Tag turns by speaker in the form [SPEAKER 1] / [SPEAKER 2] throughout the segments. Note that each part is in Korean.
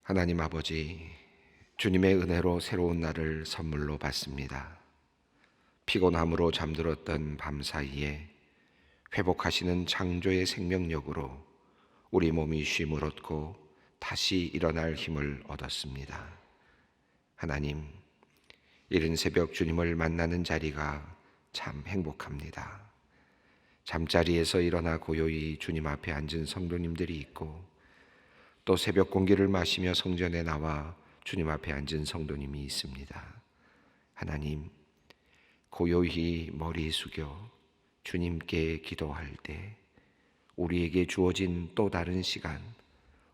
[SPEAKER 1] 하나님 아버지, 주님의 은혜로 새로운 날을 선물로 받습니다. 피곤함으로 잠들었던 밤 사이에 회복하시는 창조의 생명력으로 우리 몸이 쉼을 얻고 다시 일어날 힘을 얻었습니다. 하나님, 이른 새벽 주님을 만나는 자리가 참 행복합니다. 잠자리에서 일어나 고요히 주님 앞에 앉은 성도님들이 있고, 또 새벽 공기를 마시며 성전에 나와 주님 앞에 앉은 성도님이 있습니다. 하나님, 고요히 머리 숙여 주님께 기도할 때 우리에게 주어진 또 다른 시간,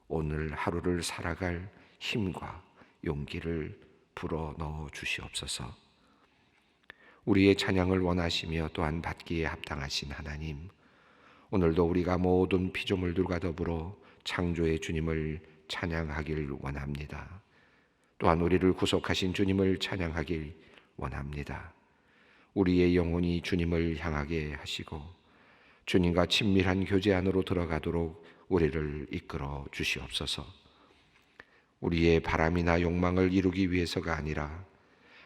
[SPEAKER 1] 오늘 하루를 살아갈 힘과 용기를 불어 넣어 주시옵소서. 우리의 찬양을 원하시며 또한 받기에 합당하신 하나님, 오늘도 우리가 모든 피조물들과 더불어 창조의 주님을 찬양하길 원합니다. 또한 우리를 구속하신 주님을 찬양하길 원합니다. 우리의 영혼이 주님을 향하게 하시고 주님과 친밀한 교제 안으로 들어가도록 우리를 이끌어 주시옵소서. 우리의 바람이나 욕망을 이루기 위해서가 아니라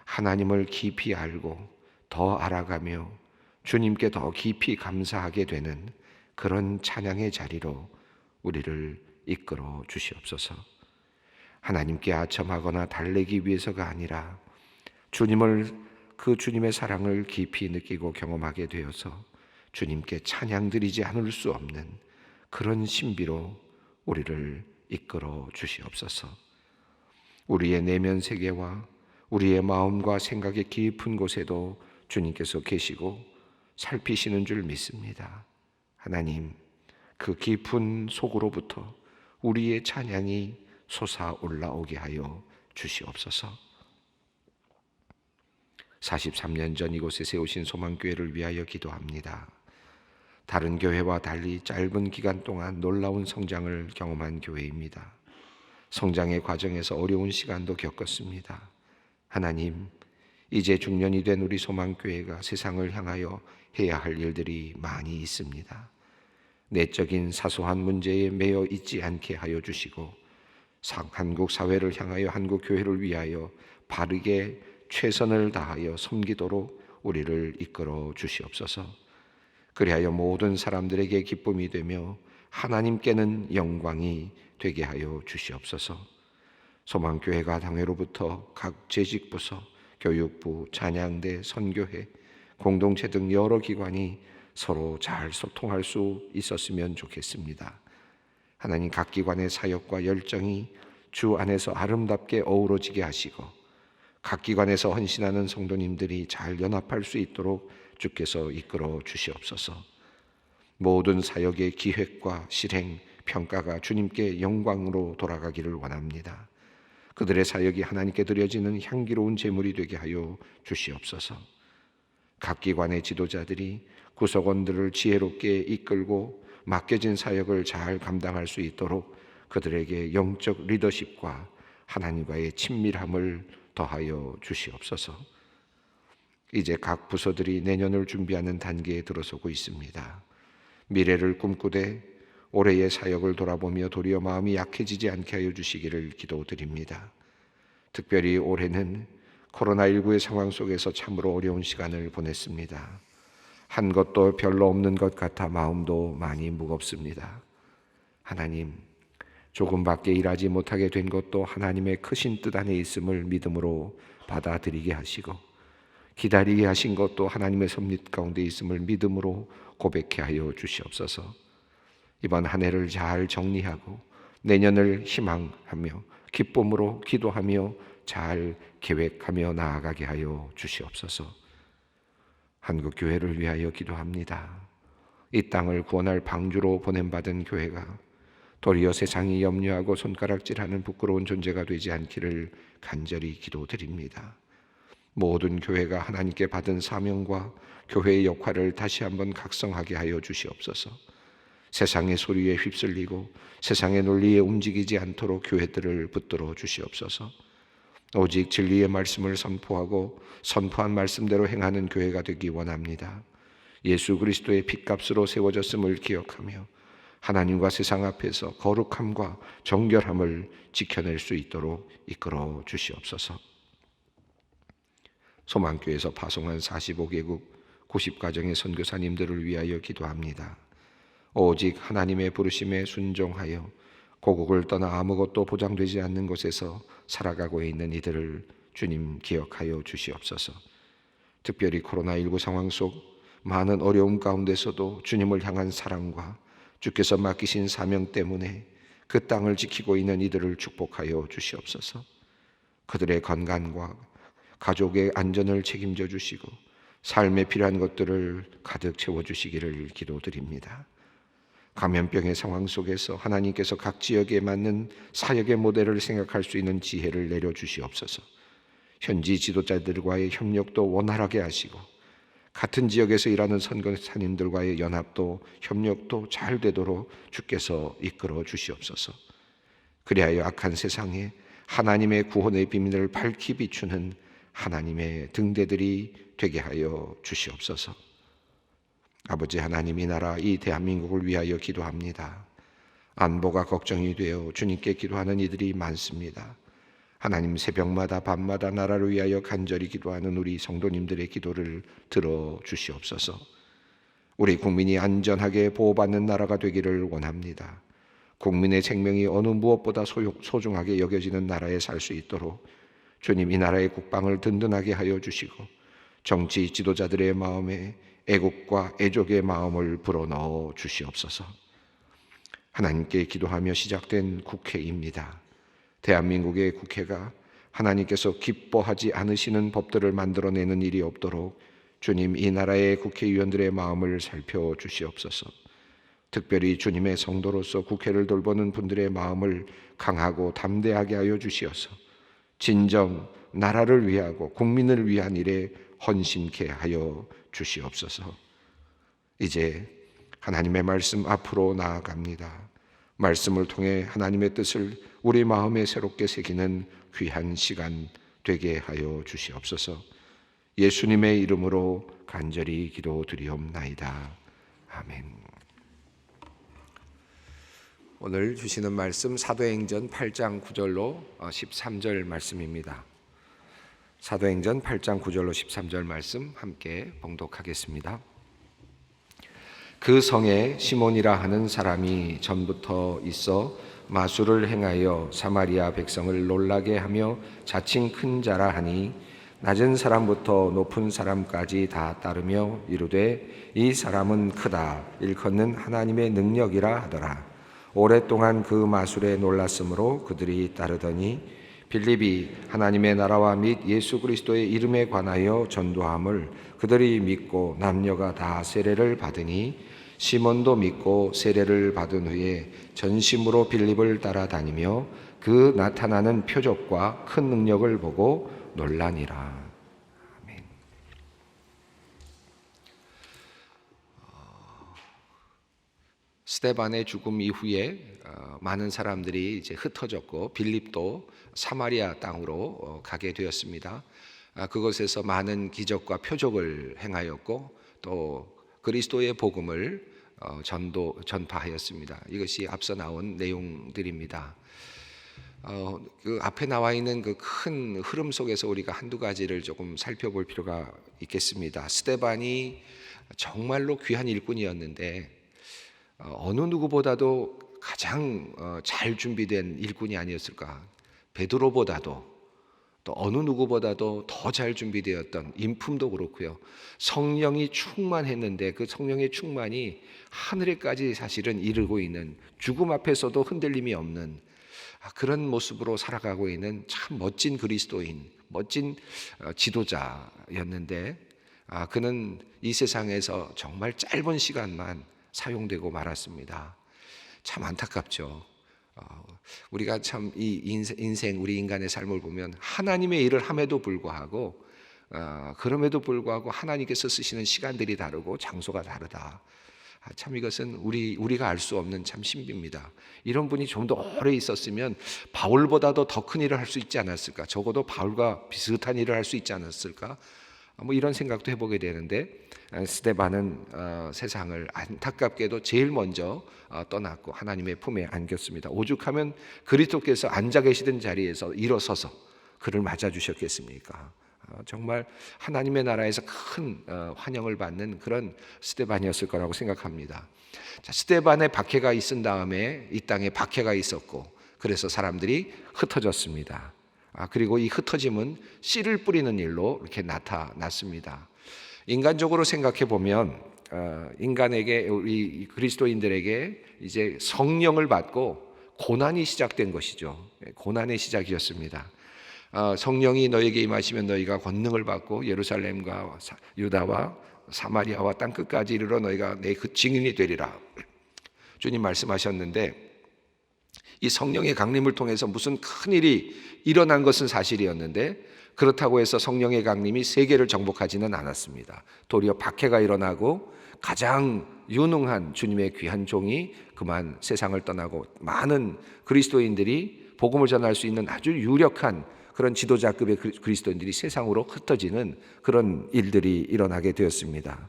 [SPEAKER 1] 하나님을 깊이 알고 더 알아가며 주님께 더 깊이 감사하게 되는 그런 찬양의 자리로 우리를 이끌어 주시옵소서. 하나님께 아첨하거나 달래기 위해서가 아니라 주님의 사랑을 깊이 느끼고 경험하게 되어서 주님께 찬양드리지 않을 수 없는 그런 신비로 우리를 이끌어 주시옵소서. 우리의 내면 세계와 우리의 마음과 생각의 깊은 곳에도 주님께서 계시고 살피시는 줄 믿습니다. 하나님, 그 깊은 속으로부터 우리의 찬양이 솟아 올라오게 하여 주시옵소서. 43년 전 이곳에 세우신 소망교회를 위하여 기도합니다. 다른 교회와 달리 짧은 기간 동안 놀라운 성장을 경험한 교회입니다. 성장의 과정에서 어려운 시간도 겪었습니다. 하나님, 이제 중년이 된 우리 소망교회가 세상을 향하여 해야 할 일들이 많이 있습니다. 내적인 사소한 문제에 매여 있지 않게 하여 주시고 한국 사회를 향하여 한국 교회를 위하여 바르게 최선을 다하여 섬기도록 우리를 이끌어 주시옵소서. 그리하여 모든 사람들에게 기쁨이 되며 하나님께는 영광이 되게 하여 주시옵소서. 소망교회가 당회로부터 각 재직부서, 교육부, 찬양대, 선교회, 공동체 등 여러 기관이 서로 잘 소통할 수 있었으면 좋겠습니다. 하나님, 각 기관의 사역과 열정이 주 안에서 아름답게 어우러지게 하시고 각 기관에서 헌신하는 성도님들이 잘 연합할 수 있도록 주께서 이끌어 주시옵소서. 모든 사역의 기획과 실행, 평가가 주님께 영광으로 돌아가기를 원합니다. 그들의 사역이 하나님께 드려지는 향기로운 제물이 되게 하여 주시옵소서. 각 기관의 지도자들이 구성원들을 지혜롭게 이끌고 맡겨진 사역을 잘 감당할 수 있도록 그들에게 영적 리더십과 하나님과의 친밀함을 더하여 주시옵소서. 이제 각 부서들이 내년을 준비하는 단계에 들어서고 있습니다. 미래를 꿈꾸되 올해의 사역을 돌아보며 도리어 마음이 약해지지 않게 하여 주시기를 기도드립니다. 특별히 올해는 코로나19의 상황 속에서 참으로 어려운 시간을 보냈습니다. 한 것도 별로 없는 것 같아 마음도 많이 무겁습니다. 하나님, 조금밖에 일하지 못하게 된 것도 하나님의 크신 뜻 안에 있음을 믿음으로 받아들이게 하시고, 기다리게 하신 것도 하나님의 섭리 가운데 있음을 믿음으로 고백해 하여 주시옵소서. 이번 한 해를 잘 정리하고 내년을 희망하며 기쁨으로 기도하며 잘 계획하며 나아가게 하여 주시옵소서. 한국교회를 위하여 기도합니다. 이 땅을 구원할 방주로 보냄받은 교회가 도리어 세상이 염려하고 손가락질하는 부끄러운 존재가 되지 않기를 간절히 기도드립니다. 모든 교회가 하나님께 받은 사명과 교회의 역할을 다시 한번 각성하게 하여 주시옵소서. 세상의 소리에 휩쓸리고 세상의 논리에 움직이지 않도록 교회들을 붙들어 주시옵소서. 오직 진리의 말씀을 선포하고 선포한 말씀대로 행하는 교회가 되기 원합니다. 예수 그리스도의 핏값으로 세워졌음을 기억하며 하나님과 세상 앞에서 거룩함과 정결함을 지켜낼 수 있도록 이끌어 주시옵소서. 소망교회에서 파송한 45개국 90가정의 선교사님들을 위하여 기도합니다. 오직 하나님의 부르심에 순종하여 고국을 떠나 아무것도 보장되지 않는 곳에서 살아가고 있는 이들을 주님 기억하여 주시옵소서. 특별히 코로나19 상황 속 많은 어려움 가운데서도 주님을 향한 사랑과 주께서 맡기신 사명 때문에 그 땅을 지키고 있는 이들을 축복하여 주시옵소서. 그들의 건강과 가족의 안전을 책임져 주시고 삶에 필요한 것들을 가득 채워주시기를 기도드립니다. 감염병의 상황 속에서 하나님께서 각 지역에 맞는 사역의 모델을 생각할 수 있는 지혜를 내려주시옵소서. 현지 지도자들과의 협력도 원활하게 하시고 같은 지역에서 일하는 선교사님들과의 연합도 협력도 잘 되도록 주께서 이끌어 주시옵소서. 그리하여 악한 세상에 하나님의 구원의 비밀을 밝히 비추는 하나님의 등대들이 되게 하여 주시옵소서. 아버지 하나님, 이 나라 이 대한민국을 위하여 기도합니다. 안보가 걱정이 되어 주님께 기도하는 이들이 많습니다. 하나님, 새벽마다 밤마다 나라를 위하여 간절히 기도하는 우리 성도님들의 기도를 들어 주시옵소서. 우리 국민이 안전하게 보호받는 나라가 되기를 원합니다. 국민의 생명이 어느 무엇보다 소중하게 여겨지는 나라에 살 수 있도록 주님, 이 나라의 국방을 든든하게 하여 주시고 정치 지도자들의 마음에 애국과 애족의 마음을 불어넣어 주시옵소서. 하나님께 기도하며 시작된 국회입니다. 대한민국의 국회가 하나님께서 기뻐하지 않으시는 법들을 만들어내는 일이 없도록 주님, 이 나라의 국회의원들의 마음을 살펴주시옵소서. 특별히 주님의 성도로서 국회를 돌보는 분들의 마음을 강하고 담대하게 하여 주시어서 진정 나라를 위하고 국민을 위한 일에 헌신케 하여 주시옵소서. 이제 하나님의 말씀 앞으로 나아갑니다. 말씀을 통해 하나님의 뜻을 우리 마음에 새롭게 새기는 귀한 시간 되게 하여 주시옵소서. 예수님의 이름으로 간절히 기도드리옵나이다. 아멘. 오늘 주시는 말씀 사도행전 8장 9절로 13절 말씀입니다. 사도행전 8장 9절로 13절 말씀 함께 봉독하겠습니다. 그 성에 시몬이라 하는 사람이 전부터 있어 마술을 행하여 사마리아 백성을 놀라게 하며 자칭 큰 자라 하니 낮은 사람부터 높은 사람까지 다 따르며 이르되 이 사람은 크다 일컫는 하나님의 능력이라 하더라. 오랫동안 그 마술에 놀랐으므로 그들이 따르더니 빌립이 하나님의 나라와 및 예수 그리스도의 이름에 관하여 전도함을 그들이 믿고 남녀가 다 세례를 받으니 시몬도 믿고 세례를 받은 후에 전심으로 빌립을 따라다니며 그 나타나는 표적과 큰 능력을 보고 놀라니라. 아멘. 스데반의 죽음 이후에 많은 사람들이 이제 흩어졌고 빌립도 사마리아 땅으로 가게 되었습니다. 그곳에서 많은 기적과 표적을 행하였고 또 그리스도의 복음을 전파하였습니다. 이것이 앞서 나온 내용들입니다. 그 앞에 나와 있는 그 큰 흐름 속에서 우리가 한두 가지를 조금 살펴볼 필요가 있겠습니다. 스데반이 정말로 귀한 일꾼이었는데 어느 누구보다도 가장 잘 준비된 일꾼이 아니었을까. 베드로보다도 또 어느 누구보다도 더 잘 준비되었던 인품도 그렇고요. 성령이 충만했는데 그 성령의 충만이 하늘에까지 사실은 이르고 있는, 죽음 앞에서도 흔들림이 없는 그런 모습으로 살아가고 있는 참 멋진 그리스도인, 멋진 지도자였는데 그는 이 세상에서 정말 짧은 시간만 사용되고 말았습니다. 참 안타깝죠. 우리가 참 이 인생, 우리 인간의 삶을 보면 하나님의 일을 함에도 불구하고 그럼에도 불구하고 하나님께서 쓰시는 시간들이 다르고 장소가 다르다. 참 이것은 우리가 알 수 없는 참 신비입니다. 이런 분이 좀 더 오래 있었으면 바울보다도 더 큰 일을 할 수 있지 않았을까? 적어도 바울과 비슷한 일을 할 수 있지 않았을까? 뭐 이런 생각도 해보게 되는데, 스데반은 세상을 안타깝게도 제일 먼저 떠났고 하나님의 품에 안겼습니다. 오죽하면 그리스도께서 앉아 계시던 자리에서 일어서서 그를 맞아주셨겠습니까? 정말 하나님의 나라에서 큰 환영을 받는 그런 스데반이었을 거라고 생각합니다. 자, 스데반의 박해가 있은 다음에 이 땅에 박해가 있었고, 그래서 사람들이 흩어졌습니다. 그리고 이 흩어짐은 씨를 뿌리는 일로 이렇게 나타났습니다. 인간적으로 생각해 보면 인간에게, 우리 그리스도인들에게 이제 성령을 받고 고난이 시작된 것이죠. 고난의 시작이었습니다. 성령이 너에게 임하시면 너희가 권능을 받고 예루살렘과 유다와 사마리아와 땅 끝까지 이르러 너희가 내 그 증인이 되리라. 주님 말씀하셨는데, 이 성령의 강림을 통해서 무슨 큰 일이 일어난 것은 사실이었는데, 그렇다고 해서 성령의 강림이 세계를 정복하지는 않았습니다. 도리어 박해가 일어나고 가장 유능한 주님의 귀한 종이 그만 세상을 떠나고, 많은 그리스도인들이 복음을 전할 수 있는 아주 유력한 그런 지도자급의 그리스도인들이 세상으로 흩어지는 그런 일들이 일어나게 되었습니다.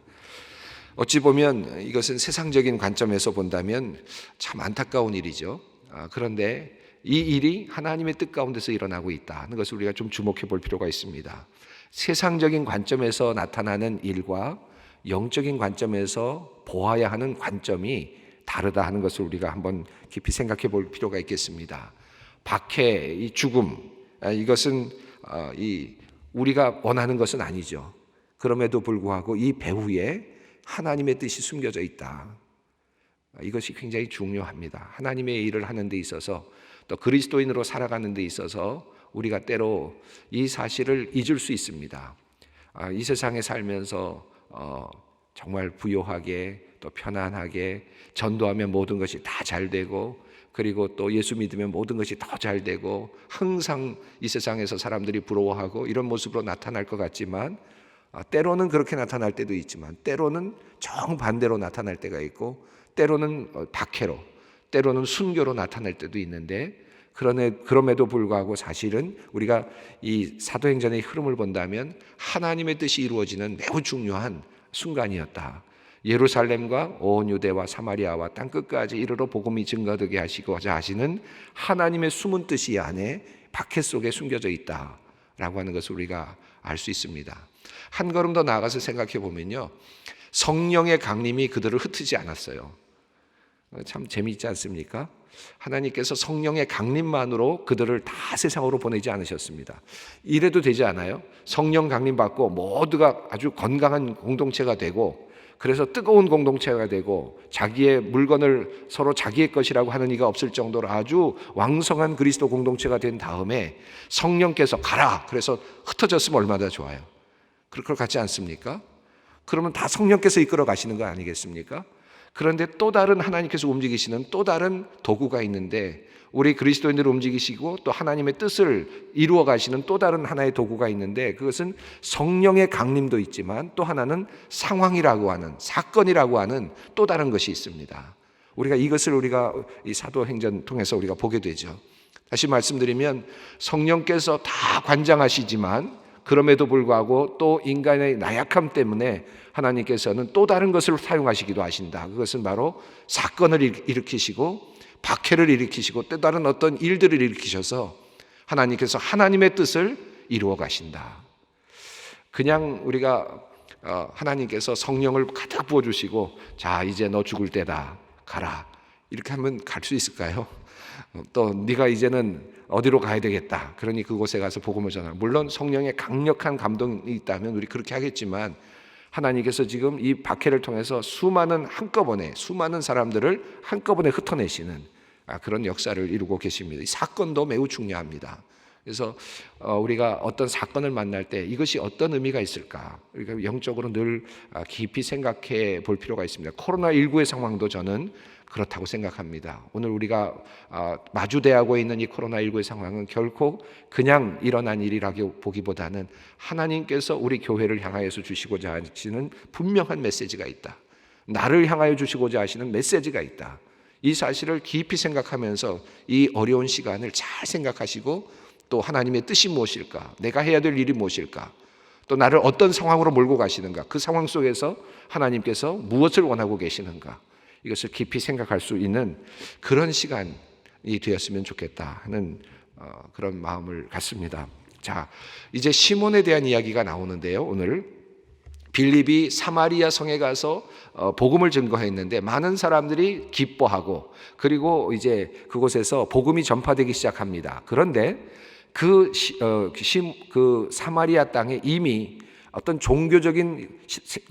[SPEAKER 1] 어찌 보면 이것은 세상적인 관점에서 본다면 참 안타까운 일이죠. 그런데 이 일이 하나님의 뜻 가운데서 일어나고 있다는 것을 우리가 좀 주목해 볼 필요가 있습니다. 세상적인 관점에서 나타나는 일과 영적인 관점에서 보아야 하는 관점이 다르다 하는 것을 우리가 한번 깊이 생각해 볼 필요가 있겠습니다. 박해, 이 죽음, 이것은 우리가 원하는 것은 아니죠. 그럼에도 불구하고 이 배후에 하나님의 뜻이 숨겨져 있다. 이것이 굉장히 중요합니다. 하나님의 일을 하는 데 있어서, 또 그리스도인으로 살아가는 데 있어서 우리가 때로 이 사실을 잊을 수 있습니다. 이 세상에 살면서 정말 부요하게, 또 편안하게, 전도하면 모든 것이 다 잘 되고, 그리고 또 예수 믿으면 모든 것이 더 잘 되고, 항상 이 세상에서 사람들이 부러워하고 이런 모습으로 나타날 것 같지만, 때로는 그렇게 나타날 때도 있지만 때로는 정반대로 나타날 때가 있고, 때로는 박해로, 때로는 순교로 나타날 때도 있는데, 그럼에도 불구하고 사실은 우리가 이 사도행전의 흐름을 본다면 하나님의 뜻이 이루어지는 매우 중요한 순간이었다. 예루살렘과 온 유대와 사마리아와 땅 끝까지 이르러 복음이 증거되게 하시고자 하시는 하나님의 숨은 뜻이 이 안에 박해 속에 숨겨져 있다라고 하는 것을 우리가 알 수 있습니다. 한 걸음 더 나아가서 생각해 보면요, 성령의 강림이 그들을 흩트지 않았어요. 참 재미있지 않습니까? 하나님께서 성령의 강림만으로 그들을 다 세상으로 보내지 않으셨습니다. 이래도 되지 않아요? 성령 강림 받고 모두가 아주 건강한 공동체가 되고, 그래서 뜨거운 공동체가 되고, 자기의 물건을 서로 자기의 것이라고 하는 이가 없을 정도로 아주 왕성한 그리스도 공동체가 된 다음에 성령께서 가라, 그래서 흩어졌으면 얼마나 좋아요. 그럴 것 같지 않습니까? 그러면 다 성령께서 이끌어 가시는 거 아니겠습니까? 그런데 또 다른 하나님께서 움직이시는 또 다른 도구가 있는데, 우리 그리스도인들을 움직이시고 또 하나님의 뜻을 이루어 가시는 또 다른 하나의 도구가 있는데, 그것은 성령의 강림도 있지만 또 하나는 상황이라고 하는, 사건이라고 하는 또 다른 것이 있습니다. 이것을 우리가 이 사도행전 통해서 우리가 보게 되죠. 다시 말씀드리면, 성령께서 다 관장하시지만 그럼에도 불구하고 또 인간의 나약함 때문에 하나님께서는 또 다른 것을 사용하시기도 하신다. 그것은 바로 사건을 일으키시고 박해를 일으키시고 또 다른 어떤 일들을 일으키셔서 하나님께서 하나님의 뜻을 이루어 가신다. 그냥 우리가 하나님께서 성령을 가득 부어주시고, 자 이제 너 죽을 때다, 가라, 이렇게 하면 갈 수 있을까요? 또 네가 이제는 어디로 가야 되겠다, 그러니 그곳에 가서 복음을 전하라. 물론 성령의 강력한 감동이 있다면 우리 그렇게 하겠지만, 하나님께서 지금 이 박해를 통해서 한꺼번에 수많은 사람들을 한꺼번에 흩어내시는 그런 역사를 이루고 계십니다. 이 사건도 매우 중요합니다. 그래서 우리가 어떤 사건을 만날 때 이것이 어떤 의미가 있을까, 우리가 영적으로 늘 깊이 생각해 볼 필요가 있습니다. 코로나19의 상황도 저는 그렇다고 생각합니다. 오늘 우리가 마주대하고 있는 이 코로나19의 상황은 결코 그냥 일어난 일이라고 보기보다는 하나님께서 우리 교회를 향하여서 주시고자 하시는 분명한 메시지가 있다. 나를 향하여 주시고자 하시는 메시지가 있다. 이 사실을 깊이 생각하면서 이 어려운 시간을 잘 생각하시고, 또 하나님의 뜻이 무엇일까, 내가 해야 될 일이 무엇일까, 또 나를 어떤 상황으로 몰고 가시는가, 그 상황 속에서 하나님께서 무엇을 원하고 계시는가, 이것을 깊이 생각할 수 있는 그런 시간이 되었으면 좋겠다 하는 그런 마음을 갖습니다. 자, 이제 시몬에 대한 이야기가 나오는데요. 오늘 빌립이 사마리아 성에 가서 복음을 증거했는데 많은 사람들이 기뻐하고, 그리고 이제 그곳에서 복음이 전파되기 시작합니다. 그런데 그 사마리아 땅에 이미 어떤 종교적인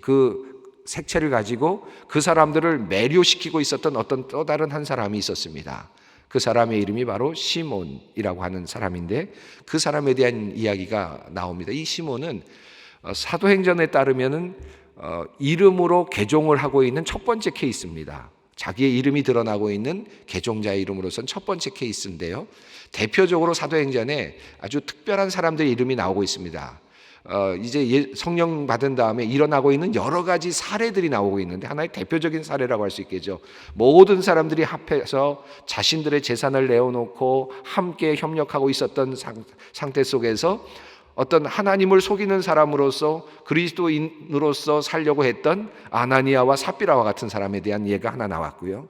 [SPEAKER 1] 그 색채를 가지고 그 사람들을 매료시키고 있었던 어떤 또 다른 한 사람이 있었습니다. 그 사람의 이름이 바로 시몬이라고 하는 사람인데, 그 사람에 대한 이야기가 나옵니다. 이 시몬은 사도행전에 따르면은 이름으로 개종을 하고 있는 첫 번째 케이스입니다. 자기의 이름이 드러나고 있는 개종자의 이름으로선 첫 번째 케이스인데요. 대표적으로 사도행전에 아주 특별한 사람들의 이름이 나오고 있습니다. 이제 성령 받은 다음에 일어나고 있는 여러 가지 사례들이 나오고 있는데, 하나의 대표적인 사례라고 할 수 있겠죠. 모든 사람들이 합해서 자신들의 재산을 내어놓고 함께 협력하고 있었던 상태 속에서 어떤 하나님을 속이는 사람으로서 그리스도인으로서 살려고 했던 아나니아와 삽비라와 같은 사람에 대한 예가 하나 나왔고요.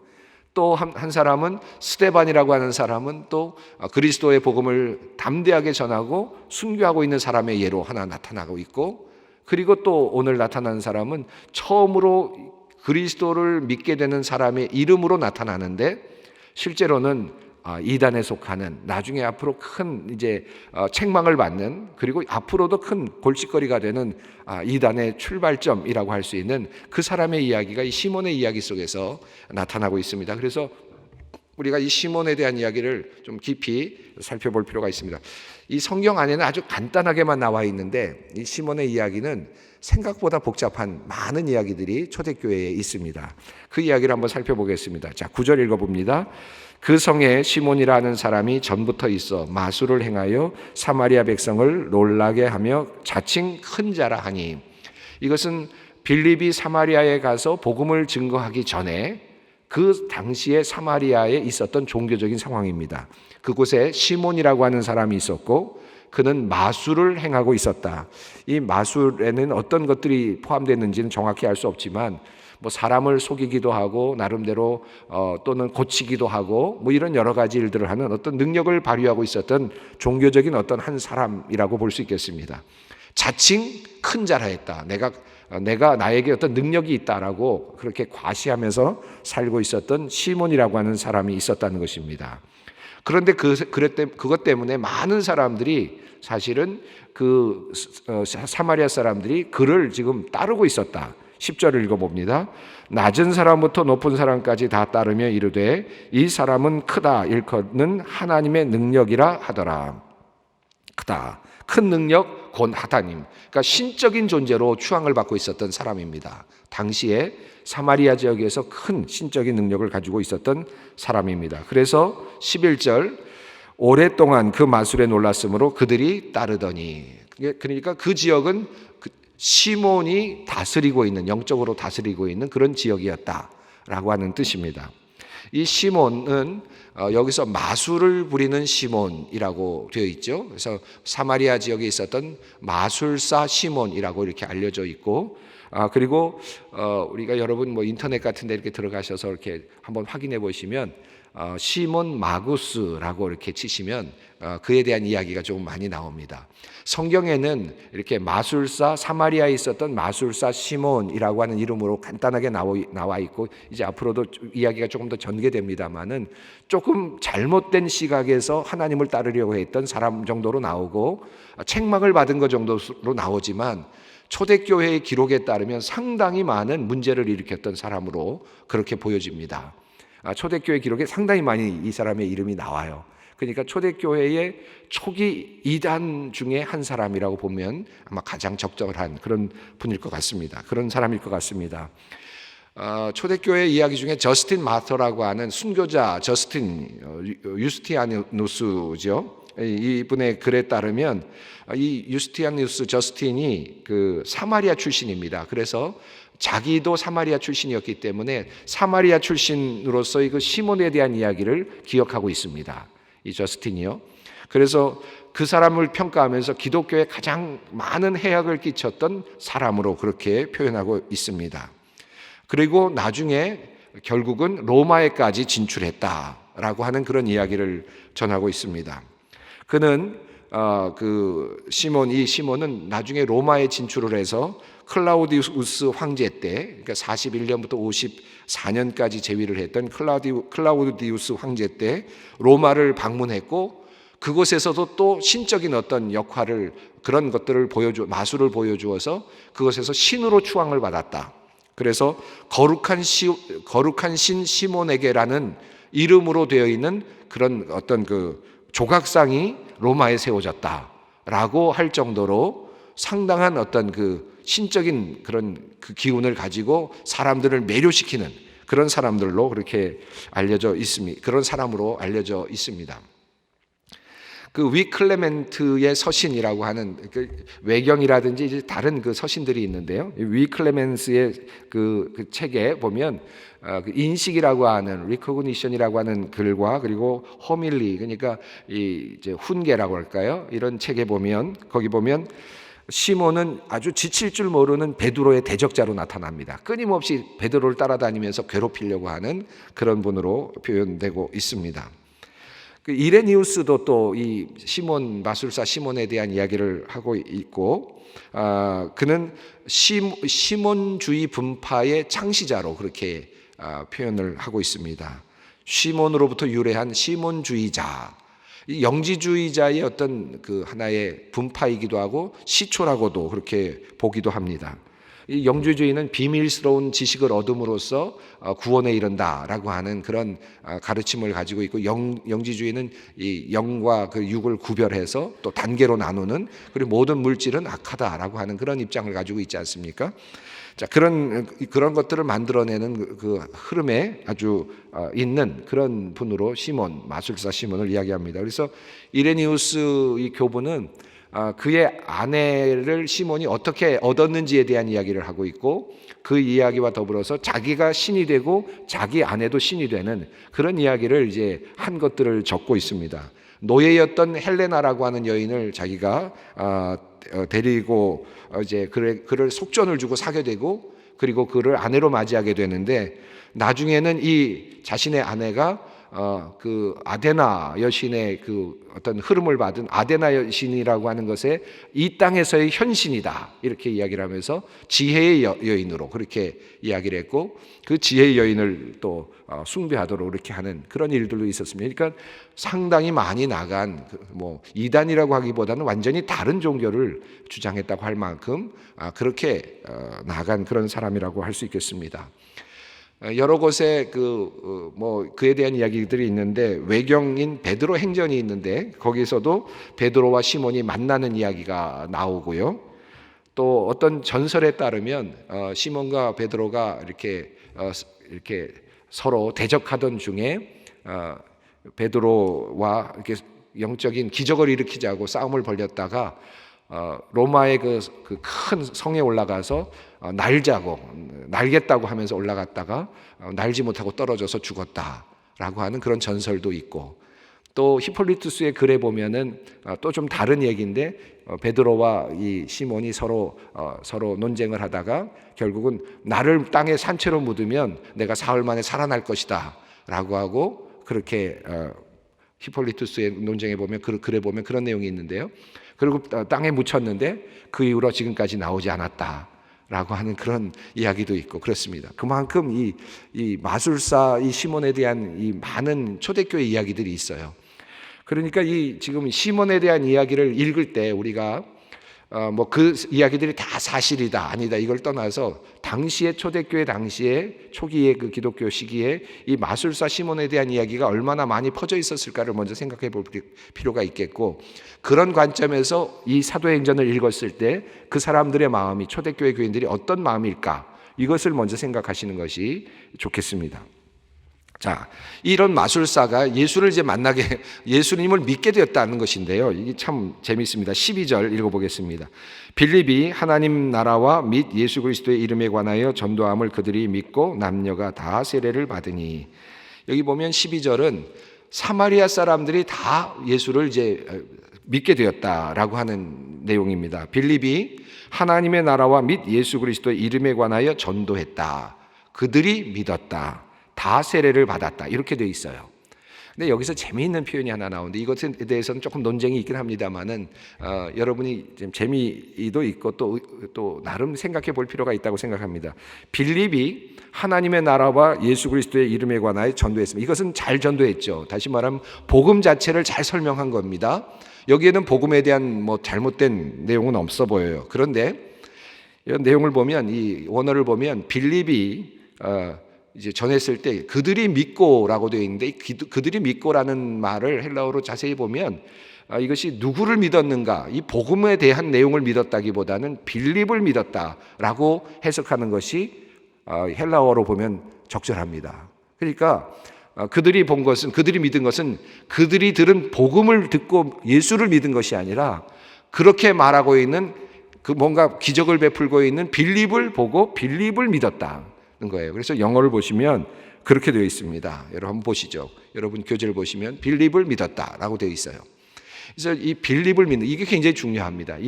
[SPEAKER 1] 또 한 사람은 스데반이라고 하는 사람은 또 그리스도의 복음을 담대하게 전하고 순교하고 있는 사람의 예로 하나 나타나고 있고, 그리고 또 오늘 나타나는 사람은 처음으로 그리스도를 믿게 되는 사람의 이름으로 나타나는데, 실제로는 이단에 속하는, 나중에 앞으로 큰 이제 책망을 받는, 그리고 앞으로도 큰 골칫거리가 되는 이단의 출발점이라고 할 수 있는 그 사람의 이야기가 이 시몬의 이야기 속에서 나타나고 있습니다. 그래서 우리가 이 시몬에 대한 이야기를 좀 깊이 살펴볼 필요가 있습니다. 이 성경 안에는 아주 간단하게만 나와 있는데, 이 시몬의 이야기는 생각보다 복잡한 많은 이야기들이 초대교회에 있습니다. 그 이야기를 한번 살펴보겠습니다. 자, 9절 읽어봅니다. 그 성에 시몬이라는 사람이 전부터 있어 마술을 행하여 사마리아 백성을 놀라게 하며 자칭 큰 자라 하니, 이것은 빌립이 사마리아에 가서 복음을 증거하기 전에 그 당시에 사마리아에 있었던 종교적인 상황입니다. 그곳에 시몬이라고 하는 사람이 있었고, 그는 마술을 행하고 있었다. 이 마술에는 어떤 것들이 포함됐는지는 정확히 알 수 없지만, 뭐 사람을 속이기도 하고 나름대로 또는 고치기도 하고 뭐 이런 여러 가지 일들을 하는 어떤 능력을 발휘하고 있었던 종교적인 어떤 한 사람이라고 볼 수 있겠습니다. 자칭 큰 자라 했다. 내가 나에게 어떤 능력이 있다라고 그렇게 과시하면서 살고 있었던 시몬이라고 하는 사람이 있었다는 것입니다. 그런데 그것 때문에 많은 사람들이 사실은 그 사마리아 사람들이 그를 지금 따르고 있었다. 10절을 읽어봅니다. 낮은 사람부터 높은 사람까지 다 따르며 이르되 이 사람은 크다 일컫는 하나님의 능력이라 하더라. 크다, 큰 능력 곧 하나님, 그러니까 신적인 존재로 추앙을 받고 있었던 사람입니다. 당시에 사마리아 지역에서 큰 신적인 능력을 가지고 있었던 사람입니다. 그래서 11절 오랫동안 그 마술에 놀랐으므로 그들이 따르더니, 그러니까 그 지역은 시몬이 다스리고 있는, 영적으로 다스리고 있는 그런 지역이었다라고 하는 뜻입니다. 이 시몬은 여기서 마술을 부리는 시몬이라고 되어 있죠. 그래서 사마리아 지역에 있었던 마술사 시몬이라고 이렇게 알려져 있고, 그리고 우리가 여러분 뭐 인터넷 같은 데 이렇게 들어가셔서 이렇게 한번 확인해 보시면 시몬 마구스라고 이렇게 치시면 그에 대한 이야기가 조금 많이 나옵니다. 성경에는 이렇게 마술사, 사마리아에 있었던 마술사 시몬이라고 하는 이름으로 간단하게 나와 있고, 이제 앞으로도 이야기가 조금 더 전개됩니다만은 조금 잘못된 시각에서 하나님을 따르려고 했던 사람 정도로 나오고, 책망을 받은 것 정도로 나오지만 초대교회의 기록에 따르면 상당히 많은 문제를 일으켰던 사람으로 그렇게 보여집니다. 초대교회 기록에 상당히 많이 이 사람의 이름이 나와요. 그러니까 초대교회의 초기 이단 중에 한 사람이라고 보면 아마 가장 적절한 그런 분일 것 같습니다. 그런 사람일 것 같습니다. 초대교회 이야기 중에 저스틴 마터라고 하는 순교자 저스틴 유스티아누스죠. 이분의 글에 따르면 이 유스티아누스 저스틴이 그 사마리아 출신입니다. 그래서 자기도 사마리아 출신이었기 때문에 사마리아 출신으로서의 그 시몬에 대한 이야기를 기억하고 있습니다. 이 저스틴이요. 그래서 그 사람을 평가하면서 기독교에 가장 많은 해악을 끼쳤던 사람으로 그렇게 표현하고 있습니다. 그리고 나중에 결국은 로마에까지 진출했다라고 하는 그런 이야기를 전하고 있습니다. 그는 시몬은 나중에 로마에 진출을 해서 클라우디우스 황제 때, 그러니까 41년부터 54년까지 재위를 했던 클라우디우스 황제 때 로마를 방문했고, 그곳에서도 또 신적인 어떤 역할을, 그런 것들을 마술을 보여주어서 그것에서 신으로 추앙을 받았다. 그래서 거룩한 신 시몬에게라는 이름으로 되어 있는 그런 어떤 그 조각상이 로마에 세워졌다라고 할 정도로 상당한 어떤 그 신적인 그런 그 기운을 가지고 사람들을 매료시키는 그런 사람들로 그렇게 알려져 있습니다. 그런 사람으로 알려져 있습니다. 그 위클레멘트의 서신이라고 하는 그 외경이라든지 이제 다른 그 서신들이 있는데요. 위클레멘스의 그 책에 보면 그 인식이라고 하는 리코그니션이라고 하는 글과 그리고 호밀리, 그러니까 이제 훈계라고 할까요? 이런 책에 보면, 거기 보면 시몬은 아주 지칠 줄 모르는 베드로의 대적자로 나타납니다. 끊임없이 베드로를 따라다니면서 괴롭히려고 하는 그런 분으로 표현되고 있습니다. 그 이레니우스도 또 이 마술사 시몬에 대한 이야기를 하고 있고, 그는 시몬주의 분파의 창시자로 그렇게 표현을 하고 있습니다. 시몬으로부터 유래한 시몬주의자, 이 영지주의자의 어떤 그 하나의 분파이기도 하고 시초라고도 그렇게 보기도 합니다. 이 영지주의는 비밀스러운 지식을 얻음으로써 구원에 이른다라고 하는 그런 가르침을 가지고 있고, 영지주의는 이 영과 그 육을 구별해서 또 단계로 나누는, 그리고 모든 물질은 악하다라고 하는 그런 입장을 가지고 있지 않습니까? 자, 그런 것들을 만들어내는 그 흐름에 아주 있는 그런 분으로 마술사 시몬을 이야기합니다. 그래서 이레니우스 이 교부는 그의 아내를 시몬이 어떻게 얻었는지에 대한 이야기를 하고 있고, 그 이야기와 더불어서 자기가 신이 되고 자기 아내도 신이 되는 그런 이야기를 이제 한 것들을 적고 있습니다. 노예였던 헬레나라고 하는 여인을 자기가 데리고 이제 그를 속전을 주고 사게 되고, 그리고 그를 아내로 맞이하게 되는데, 나중에는 이 자신의 아내가 그 아데나 여신의 그 어떤 흐름을 받은 아데나 여신이라고 하는 것에 이 땅에서의 현신이다, 이렇게 이야기를 하면서 지혜의 여인으로 그렇게 이야기를 했고, 그 지혜의 여인을 또 숭배하도록 이렇게 하는 그런 일들도 있었습니다. 그러니까 상당히 많이 나간, 뭐 이단이라고 하기보다는 완전히 다른 종교를 주장했다고 할 만큼 그렇게 나간 그런 사람이라고 할 수 있겠습니다. 여러 곳에 그에 대한 이야기들이 있는데, 외경인 베드로 행전이 있는데 거기서도 베드로와 시몬이 만나는 이야기가 나오고요. 또 어떤 전설에 따르면 시몬과 베드로가 이렇게 서로 대적하던 중에 베드로와 이렇게 영적인 기적을 일으키자고 싸움을 벌였다가 로마의 그 큰 성에 올라가서 날겠다고 하면서 올라갔다가 날지 못하고 떨어져서 죽었다라고 하는 그런 전설도 있고, 또 히폴리투스의 글에 보면은 또 좀 다른 얘기인데, 베드로와 이 시몬이 서로 논쟁을 하다가 결국은 나를 땅에 산채로 묻으면 내가 사흘 만에 살아날 것이다라고 하고, 그렇게 히폴리투스의 논쟁에 보면 글에 보면 그런 내용이 있는데요. 그리고 땅에 묻혔는데 그 이후로 지금까지 나오지 않았다라고 하는 그런 이야기도 있고 그렇습니다. 그만큼 이 마술사 이 시몬에 대한 이 많은 초대교회 이야기들이 있어요. 그러니까 이 지금 시몬에 대한 이야기를 읽을 때 우리가 뭐 그 이야기들이 다 사실이다 아니다 이걸 떠나서, 당시에 초대교회 당시에 초기의 그 기독교 시기에 이 마술사 시몬에 대한 이야기가 얼마나 많이 퍼져 있었을까를 먼저 생각해 볼 필요가 있겠고, 그런 관점에서 이 사도행전을 읽었을 때 그 사람들의 마음이, 초대교회 교인들이 어떤 마음일까, 이것을 먼저 생각하시는 것이 좋겠습니다. 자, 이런 마술사가 예수를 이제 예수님을 믿게 되었다는 것인데요. 이게 참 재미있습니다. 12절 읽어보겠습니다. 빌립이 하나님 나라와 및 예수 그리스도의 이름에 관하여 전도함을 그들이 믿고 남녀가 다 세례를 받으니, 여기 보면 12절은 사마리아 사람들이 다 예수를 이제 믿게 되었다라고 하는 내용입니다. 빌립이 하나님의 나라와 및 예수 그리스도의 이름에 관하여 전도했다. 그들이 믿었다. 다 세례를 받았다. 이렇게 되어 있어요. 근데 여기서 재미있는 표현이 하나 나오는데 이것에 대해서는 조금 논쟁이 있긴 합니다만은 여러분이 좀 재미도 있고 또 나름 생각해 볼 필요가 있다고 생각합니다. 빌립이 하나님의 나라와 예수 그리스도의 이름에 관하여 전도했습니다. 이것은 잘 전도했죠. 다시 말하면 복음 자체를 잘 설명한 겁니다. 여기에는 복음에 대한 뭐 잘못된 내용은 없어 보여요. 그런데 이런 내용을 보면, 이 원어를 보면 빌립이 이제 전했을 때 그들이 믿고라고 되어 있는데, 그들이 믿고라는 말을 헬라어로 자세히 보면 이것이 누구를 믿었는가, 이 복음에 대한 내용을 믿었다기보다는 빌립을 믿었다라고 해석하는 것이 헬라어로 보면 적절합니다. 그러니까 그들이 믿은 것은 그들이 들은 복음을 듣고 예수를 믿은 것이 아니라 그렇게 말하고 있는 그 뭔가 기적을 베풀고 있는 빌립을 보고 빌립을 믿었다는 거예요. 그래서 영어를 보시면 그렇게 되어 있습니다. 여러분 한번 보시죠. 여러분 교재를 보시면 빌립을 믿었다라고 되어 있어요. 그래서 이 빌립을 믿는, 이게 굉장히 중요합니다.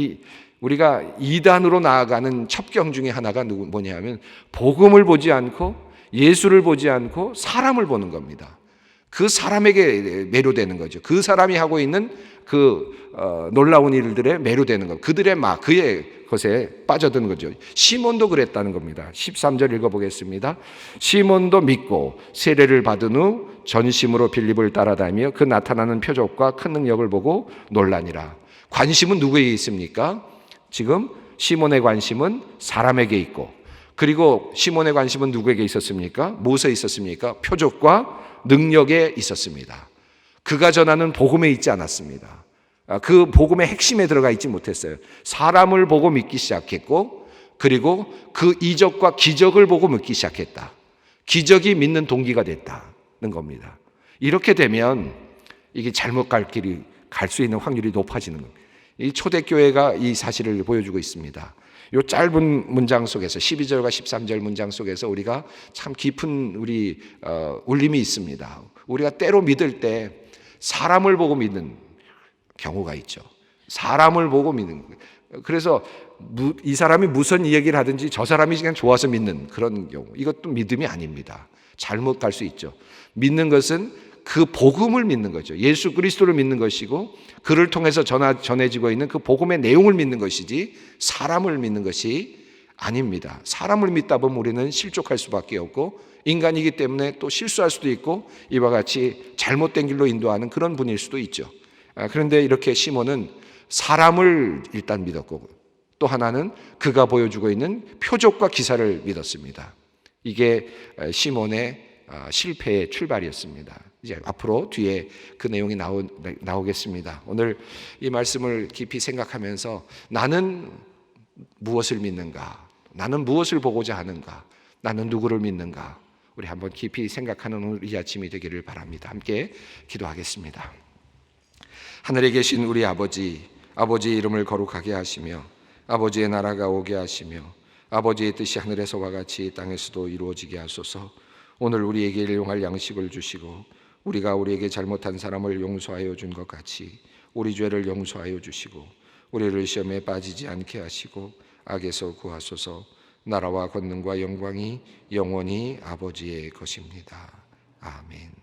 [SPEAKER 1] 우리가 이단으로 나아가는 첩경 중에 하나가 뭐냐면 복음을 보지 않고 예수를 보지 않고 사람을 보는 겁니다. 그 사람에게 매료되는 거죠. 그 사람이 하고 있는 놀라운 일들에 매료되는 것, 그들의 그의 것에 빠져드는 거죠. 시몬도 그랬다는 겁니다. 13절 읽어보겠습니다. 시몬도 믿고 세례를 받은 후 전심으로 빌립을 따라다니며 그 나타나는 표적과 큰 능력을 보고 놀라니라. 관심은 누구에게 있습니까? 지금 시몬의 관심은 사람에게 있고, 그리고 시몬의 관심은 누구에게 있었습니까? 무엇에 있었습니까? 표적과 능력에 있었습니다. 그가 전하는 복음에 있지 않았습니다. 그 복음의 핵심에 들어가 있지 못했어요. 사람을 보고 믿기 시작했고, 그리고 그 이적과 기적을 보고 믿기 시작했다. 기적이 믿는 동기가 됐다는 겁니다. 이렇게 되면 이게 잘못 갈 길이 갈 수 있는 확률이 높아지는 겁니다. 이 초대교회가 이 사실을 보여주고 있습니다. 이 짧은 문장 속에서 12절과 13절 문장 속에서 우리가 참 깊은 울림이 있습니다. 우리가 때로 믿을 때 사람을 보고 믿는 경우가 있죠. 사람을 보고 믿는. 그래서 이 사람이 무슨 이야기를 하든지 저 사람이 그냥 좋아서 믿는 그런 경우, 이것도 믿음이 아닙니다. 잘못 갈 수 있죠. 믿는 것은 그 복음을 믿는 거죠. 예수 그리스도를 믿는 것이고 그를 통해서 전해지고 있는 그 복음의 내용을 믿는 것이지 사람을 믿는 것이 아닙니다. 사람을 믿다 보면 우리는 실족할 수밖에 없고 인간이기 때문에 또 실수할 수도 있고 이와 같이 잘못된 길로 인도하는 그런 분일 수도 있죠. 그런데 이렇게 시몬은 사람을 일단 믿었고 또 하나는 그가 보여주고 있는 표적과 기사를 믿었습니다. 이게 시몬의 실패의 출발이었습니다. 이제 앞으로 뒤에 그 내용이 나오겠습니다. 오늘 이 말씀을 깊이 생각하면서 나는 무엇을 믿는가? 나는 무엇을 보고자 하는가? 나는 누구를 믿는가? 우리 한번 깊이 생각하는 오늘 이 아침이 되기를 바랍니다. 함께 기도하겠습니다. 하늘에 계신 우리 아버지, 아버지의 이름을 거룩하게 하시며 아버지의 나라가 오게 하시며 아버지의 뜻이 하늘에서와 같이 땅에서도 이루어지게 하소서. 오늘 우리에게 일용할 양식을 주시고 우리가 우리에게 잘못한 사람을 용서하여 준 것 같이 우리 죄를 용서하여 주시고 우리를 시험에 빠지지 않게 하시고 악에서 구하소서. 나라와 권능과 영광이 영원히 아버지의 것입니다. 아멘.